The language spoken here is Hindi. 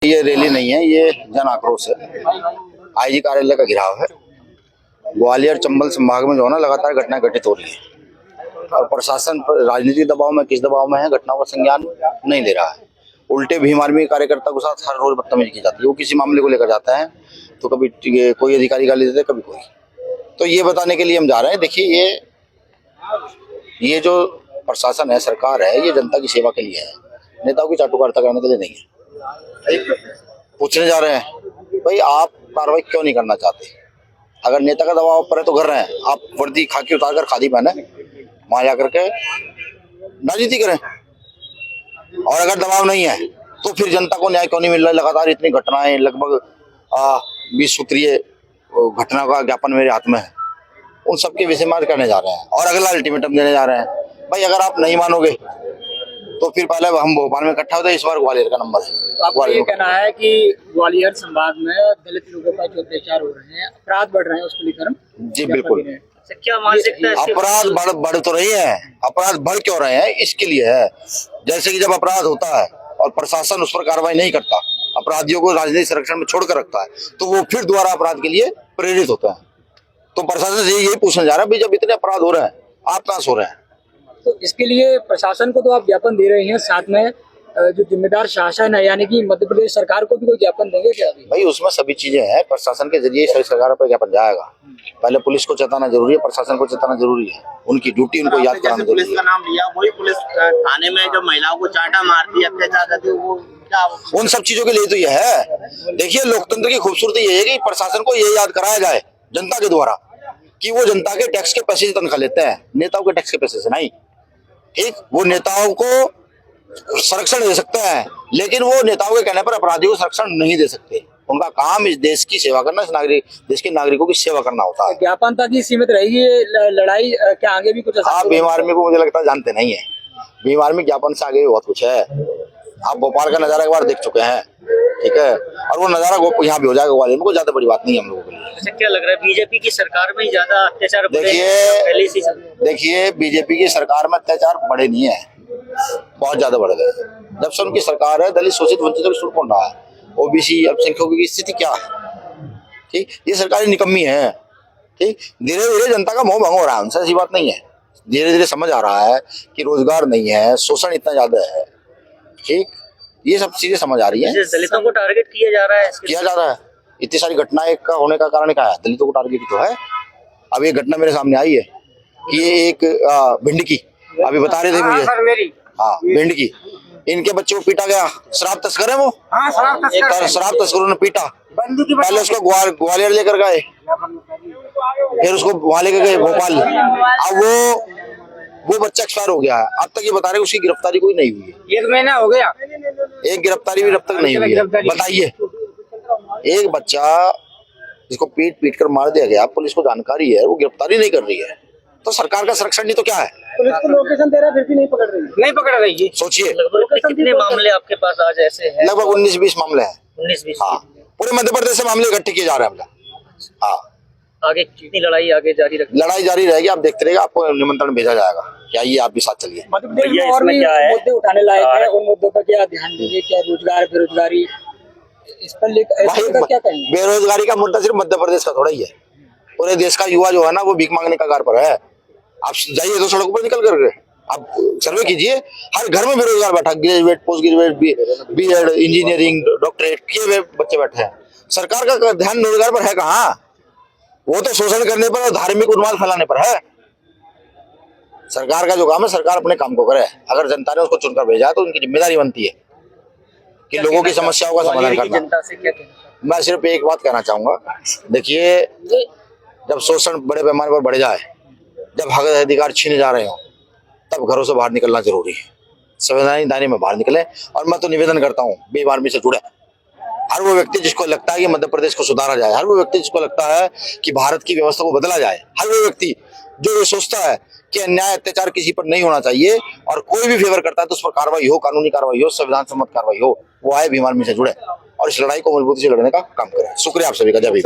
ये रैली नहीं है, ये जन आक्रोश है। आईजी कार्यालय का घेराव है। ग्वालियर चंबल संभाग में जो है ना लगातार घटनाएं घटित हो रही है और प्रशासन राजनीतिक दबाव में किस दबाव में है घटनाओं का संज्ञान नहीं ले रहा है। उल्टे भीम आर्मी के कार्यकर्ता के साथ हर रोज बदतमीजी की जाती है। वो किसी मामले को लेकर जाता है तो कभी कोई अधिकारी गाली देते कभी कोई। तो ये बताने के लिए हम जा रहे हैं। देखिए ये जो प्रशासन है, सरकार है, ये जनता की सेवा के लिए है, नेताओं की चाटुकारिता करने के लिए नहीं है। पूछने जा रहे हैं भाई आप कार्रवाई क्यों नहीं करना चाहते? अगर नेता का दबाव पर है तो कर रहे हैं, आप वर्दी खाकी उतार कर खादी पहने वहां जाकर के राजनीति करें। और अगर दबाव नहीं है तो फिर जनता को न्याय क्यों नहीं मिल रहा है? लगातार इतनी घटनाएं, लगभग 20 सूत्रीय घटना का ज्ञापन मेरे हाथ में है, उन सबके विषय में करने जा रहे हैं और अगला अल्टीमेटम देने जा रहे हैं। भाई अगर आप नहीं मानोगे तो फिर पहले हम भोपाल में इकट्ठा होते, इस बार ग्वालियर का नंबर है। आपका ये कहना है कि ग्वालियर संभाग में दलित लोगों पर जो अत्याचार हो रहे हैं, अपराध बढ़ रहे हैं, उसको लेकर? जी बिल्कुल। क्या मानसिकता है? अपराध बढ़ तो रही है, अपराध बढ़ क्यों रहे हैं इसके लिए है। जैसे कि जब अपराध होता है और प्रशासन उस पर कार्रवाई नहीं करता, अपराधियों को राजनीतिक संरक्षण में छोड़कर रखता है, तो वो फिर दोबारा अपराध के लिए प्रेरित होता है। तो प्रशासन से यही पूछने जा रहा है भाई जब इतने अपराध हो रहे हैं आप कहाँ सो रहे हैं? तो इसके लिए प्रशासन को तो आप ज्ञापन दे रहे हैं, साथ में जो जिम्मेदार शासन है यानी कि मध्य प्रदेश सरकार को भी कोई ज्ञापन देंगे क्या? भाई उसमें सभी चीजें हैं, प्रशासन के जरिए सरकार पर ज्ञापन जाएगा। पहले पुलिस को चेताना जरूरी है, प्रशासन को चेताना जरूरी है, उनकी ड्यूटी उनको याद कराना जरूरी है। पुलिस का नाम लिया, वही पुलिस थाने में जो महिलाओं को चाटा मारती है, अत्याचार करती है, वो क्या उन सब चीजों के लिए तो यह है। देखिए लोकतंत्र की खूबसूरती ये है कि प्रशासन को ये याद कराया जाए जनता के द्वारा कि वो जनता के टैक्स के पैसे से तनख्वाह लेते हैं, नेताओं के टैक्स के पैसे से नहीं। ठीक, वो नेताओं को संरक्षण दे सकते हैं लेकिन वो नेताओं के कहने पर अपराधियों को संरक्षण नहीं दे सकते। उनका काम इस देश की सेवा करना, देश के नागरिकों की सेवा करना होता है। ज्ञापन तक ही सीमित रहेगी ये लड़ाई, क्या आगे भी कुछ? आप भीम आर्मी को मुझे लगता है जानते नहीं है। भीम आर्मी ज्ञापन से आगे भी बहुत कुछ है। आप भोपाल का नजारा एक बार देख चुके हैं, ठीक है, और वो नजारा यहाँ भी हो जाएगा ग्वालियर में, कोई ज्यादा बड़ी बात नहीं है हम लोगों के लिए। अच्छा, क्या लग रहा है बीजेपी की सरकार में ज्यादा अत्याचार? देखिए बीजेपी की सरकार में अत्याचार बढ़े नहीं है, बहुत ज्यादा बढ़ गए। जब से उनकी सरकार है दलित शोषित वंचितों की सुर कौन रहा है? ओबीसी अल्पसंख्यकों की स्थिति क्या है? ठीक, ये सरकारी निकम्मी है। ठीक, धीरे धीरे जनता का मोह भंग हो रहा है उनसे, ऐसी बात नहीं है। धीरे धीरे समझ आ रहा है कि रोजगार नहीं है, शोषण इतना ज्यादा है। ठीक, ये सब चीजें समझ आ रही है। दलितों को टारगेट किया जा रहा है। इतनी सारी घटनाएं का होने का कारण क्या है? दलितों को टारगेट तो है। अब ये घटना मेरे सामने आई है कि ये एक भिंड की, अभी बता रहे थे मुझे, हाँ भिंड की, इनके बच्चे को पीटा गया। शराब तस्कर है वो, शराब तस्करों ने पीटा। पहले उसको ग्वालियर लेकर गए, फिर उसको वहां लेकर गए भोपाल। अब वो बच्चा एक्सपायर हो गया है। अब तक ये बता रहे उसकी गिरफ्तारी कोई नहीं हुई है। 1 महीना हो गया, एक गिरफ्तारी भी अब तक नहीं हुई है। बताइए, एक बच्चा जिसको पीट कर मार दिया गया, पुलिस को जानकारी है, वो गिरफ्तारी नहीं कर रही है, तो सरकार का संरक्षण नहीं तो क्या है? पुलिस को लोकेशन दे रहा है फिर भी नहीं पकड़ रही है। सोचिए कितने मामले आपके पास आज ऐसे हैं? लगभग 19-20 मामले हैं। 19-20? हाँ, पूरे मध्य प्रदेश से मामले इकट्ठे किए जा रहे हैं। हाँ, आगे कितनी लड़ाई आगे जारी रहेगी, आप देखते रहिए, आपको निमंत्रण भेजा जाएगा कि आइए आप भी साथ चलिए। मध्य प्रदेश में और भी मुद्दे उठाने लायक है, उन मुद्दों पर क्या ध्यान देंगे? क्या रोजगार, बेरोजगारी, इस पर क्या कहेंगे? बेरोजगारी का मुद्दा सिर्फ मध्य प्रदेश का थोड़ा ही है, पूरे देश का युवा जो है ना वो भीख मांगने का कगार पर है। आप जाइए तो सड़कों पर निकल करके आप सर्वे कीजिए, हर घर में बेरोजगार बैठा, graduate, post graduate, BEd, engineering, doctorate किए हुए बच्चे बैठे हैं। सरकार का ध्यान रोजगार पर है कहाँ? वो तो शोषण करने पर और धार्मिक उन्माद फैलाने पर है। सरकार का जो काम है, सरकार अपने काम को करे। अगर जनता ने उसको चुनकर भेजा तो उनकी जिम्मेदारी बनती है कि लोगों की समस्याओं का समाधान करना। जनता से क्या कहना? मैं सिर्फ एक बात कहना चाहूंगा, देखिए जब शोषण बड़े पैमाने पर बढ़ जाए, जब हक अधिकार छीने जा रहे हो, तब घरों से बाहर निकलना जरूरी है। संवैधानिक दायरे में बाहर निकले। और मैं तो निवेदन करता हूँ भीम आर्मी से जुड़े हर वो व्यक्ति जिसको लगता है कि मध्य प्रदेश को सुधारा जाए, हर वो व्यक्ति जिसको लगता है कि भारत की व्यवस्था को बदला जाए, हर वो व्यक्ति जो ये सोचता है कि अन्याय अत्याचार किसी पर नहीं होना चाहिए और कोई भी फेवर करता है तो उस पर कार्रवाई हो, कानूनी कार्रवाई हो, संविधान सम्मत कार्रवाई हो, वो आए भीम आर्मी से जुड़े और इस लड़ाई को मजबूती से लड़ने का काम करें। शुक्रिया आप सभी का। जय भीम।